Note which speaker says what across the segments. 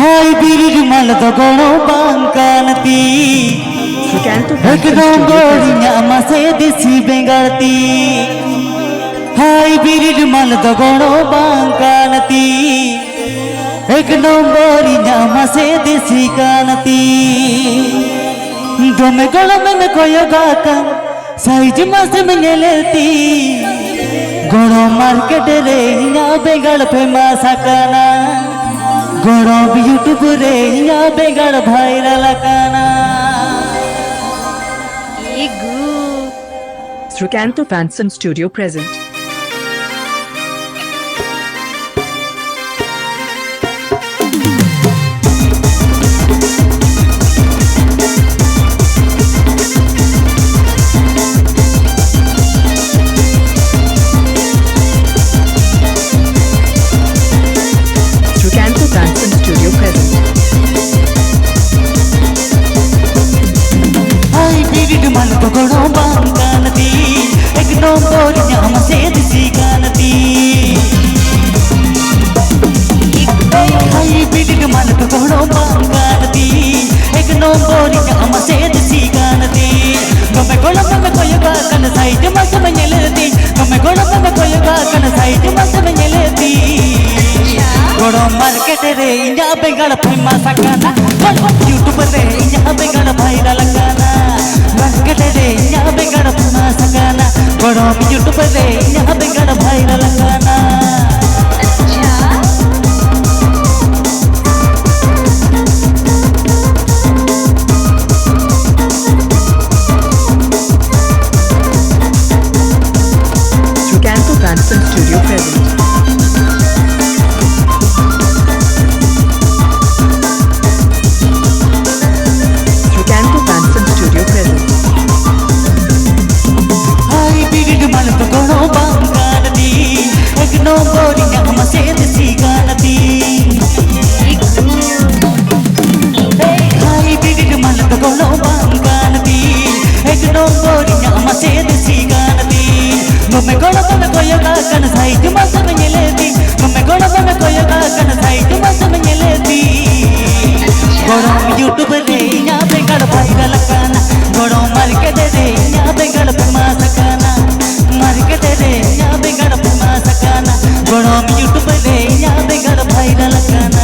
Speaker 1: हाय बीर मल तो गोणो बांकानती एकदम गोरिया मसे दिसी बेंगलती हाय बीर मल तो गोणो बांकानती एकदम गोरिया मसे दिसी कानती दोमे गोलो में कोयो गाका साइज मसे में लेती गोणो मार्केट रे या बेंगल फेमस काना गोड़ो यूट्यूब रे या बेगड़ भाईरल काना
Speaker 2: Srikanto Fanson Studio present. Srikanto Fanson Studio present.
Speaker 1: हाय बीर मन तो गोड़ो बांकानती एकदम गोरिया मसे दिसी कानती हाय बीर मन तो गोड़ो बांकानती एकदम गोरिया मसे दिसी कानती गमे गोलो में कोयो गाकन साइज मस में लेती गमे गोलो में कोयो गाकन साइज मस में लेती गोड़ो मार्केट रे या बेगड़ फेमस काना गोड़ो यूट्यूब रे या बेगड़ भाईरल काना मार्केट रे या बेगड़ फेमस काना गोड़ो यूट्यूब रे या बेगड़ भाईरल काना
Speaker 2: Srikanto Fanson Studio present. Srikanto Fanson Studio present.
Speaker 1: हाय बीर मन तो गोड़ो बांकानती एकदम गोरिया मसे दिसी कानती हाय बीर मन तो गोड़ो बांकानती एकदम गोरिया मसे दिसी कानती गमे गोड़ो में कोयो गाकन साइज मस में लेती गमे गोड़ो में कोयो गाकन साइज मस में लेती गोड़ो यूट्यूब रे या बेगड़ भाईरल काना गोड़ो मार्केट रे या बेगड़ फेमस काना मार्केट रे या बेगड़ फेमस काना गोड़ो यूट्यूब रे या बेगड़ भाईरल काना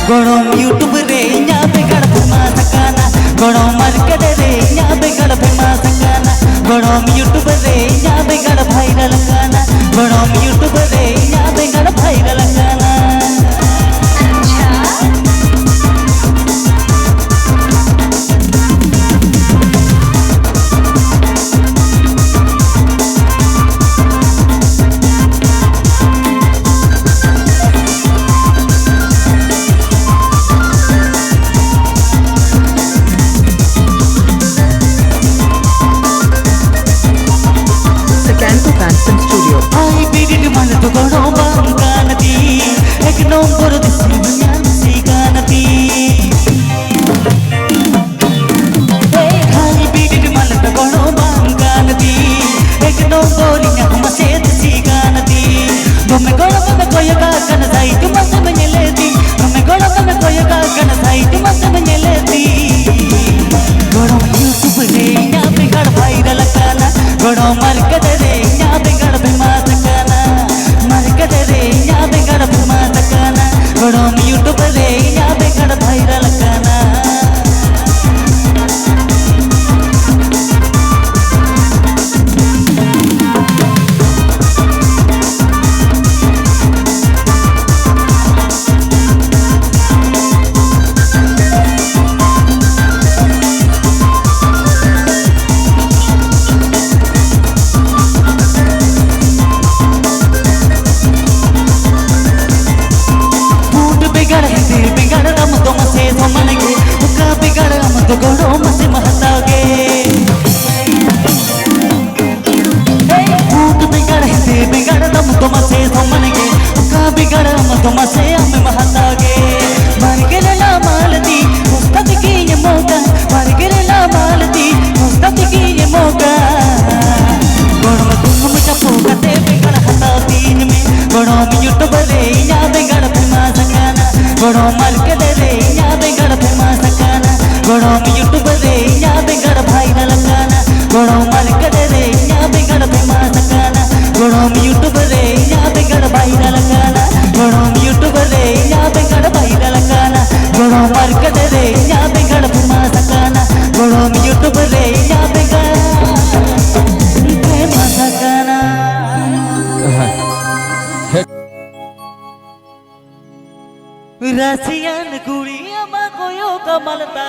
Speaker 1: गोड़ो यूट्यूब रे या बेगड़ फेमस काना गोड़ो मार्केट रे या बेगड़ फेमस काना गोड़ो यूट्यूब रे या बेगड़ भाईरल काना गोड़ो यूट्यूब रे या बेगड़ भाईरल काना Rasian kuria makoyo kamalta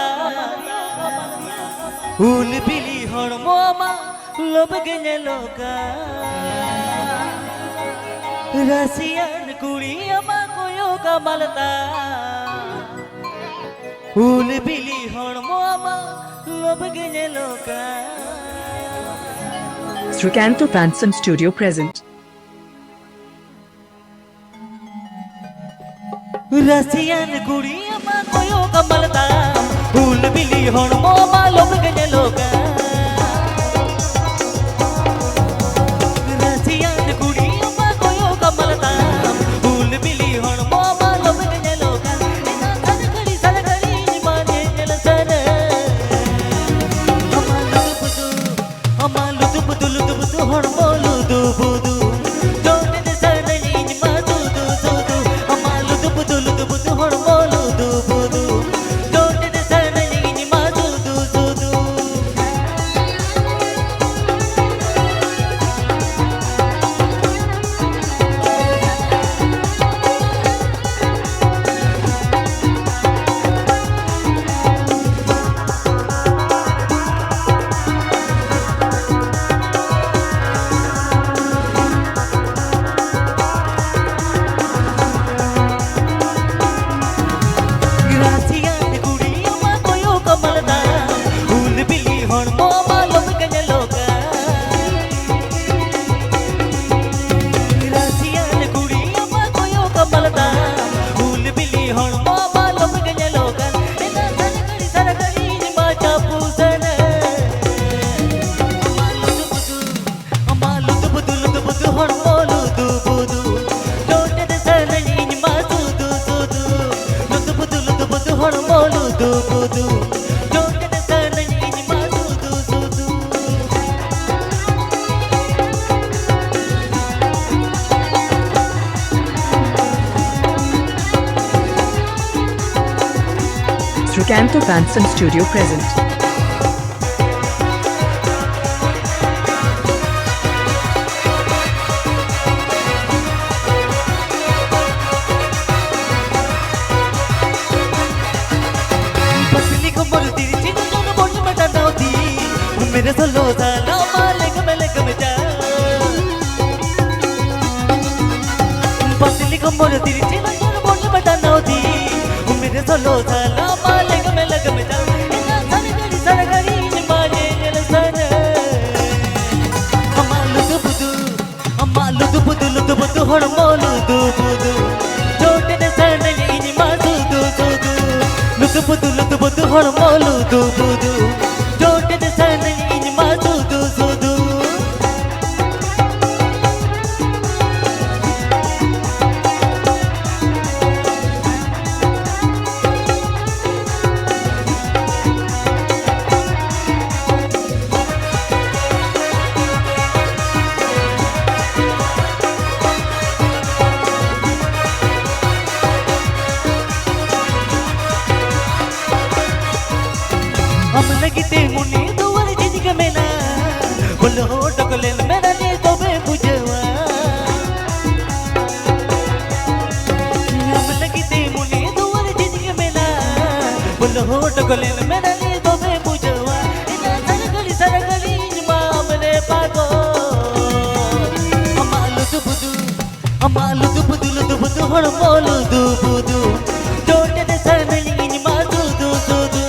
Speaker 1: Ul bili hormo ama lobgene loka Rasian kuria makoyo kamalta Ul bili hormo ama lobgene loka
Speaker 2: Srikanto Fanson Studio present.
Speaker 1: Rasian kuria makoyo kamalta Ul bili hormo ama lobgene loka Rasian kuria makoyo kamalta Ul bili hormo ama lobgene loka Ena sadakari mane jelasana Amalu tu hormo ludu budu Don't the sana ni madu du du Amalu tu hormo ludu budu Don't the sana ni madu du du Rasian kuria makoyo kamalta Ul bili hormo ama lobgene loka Rasian kuria makoyo kamalta Ul bili hormo ama lobgene loka Ena sadakari ma chapusana Amalu tu hormo ludu budu Don't the sana ni madu du du Ludu hormo ludu budu Don't the sana ni madu du du
Speaker 2: Srikanto Fanson Studio present.
Speaker 1: पसली को मोर तेरी चिन्ह zone बोल में डांडाओ थी मेरे solo साला मालेग में जा पसली को मोर तेरी चिन्ह जोन बोल में डांडाओ थी मेरे सोलो साला मालेग में जा इतना सरगरी मारे जलसना amalu tu budu hormo ludu budu Don't the sana ni madu du du Ludu budu hormo ludu budu Don't the sana ni madu du du हम लगते मुनी दुआर जिंदगी में ना बोलो डकलेन मेरा ने तो बे बुझवा हम लगते मुनी दुआर जिंदगी में ना बोलो डकलेन मेरा ने तो बे बुझवा इना सरगली मामले पागो amalu tu budu hormo ludu budu Don't the sana ni madu du du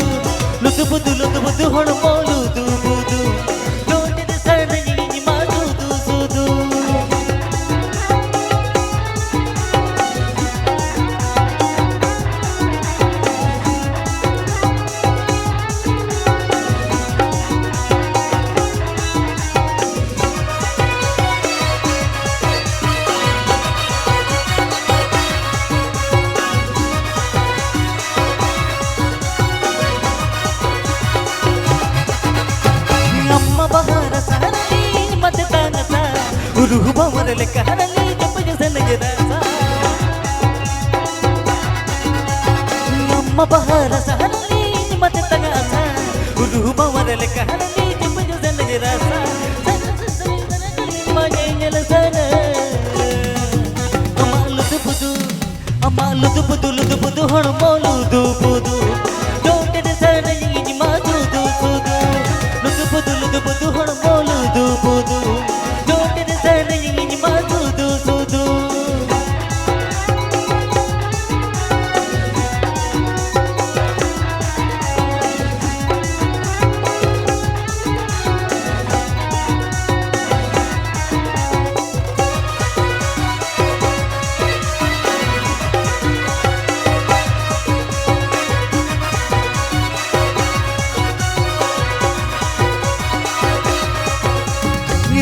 Speaker 1: Ludu budu hormo ludu budu Don't the sana ni madu du du Amma bahara sarali mat tangata Uruh bawar lekarali jab jase najarasa Amma bahara sarali mat tangata Uruh bawar lekarali jab jase najarasa Majel sana Amalu tu budu ਹੁਣ ਮੌਲੂਦੂ ਬੁਦੂ don't ਦੇ ਸਨ ਇੰਜ ਮਾਦੂਦੂ ਸੁਦੂ ਲੁਦੂ ਬੁਦੂ ਲੁਦੂ ਬੁਦੂ ਹੁਣ ਮੌਲੂਦੂ ਬੁਦੂ don't ਦੇ ਸਨ ਇੰਜ ਮਾਦੂਦੂ ਸੁਦੂ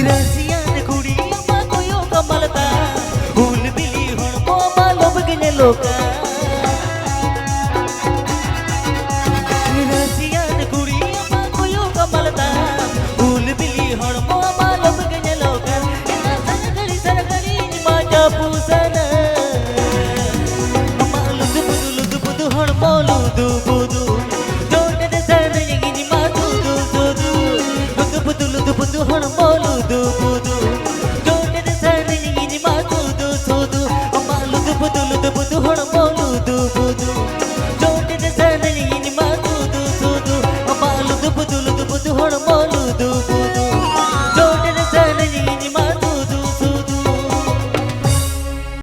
Speaker 1: रसिया ने कुड़ी अम्मा कोयो कमलता फूल बिली हुण मोमा लोभ गने लोका रसिया ने कुड़ी अम्मा कोयो कमलता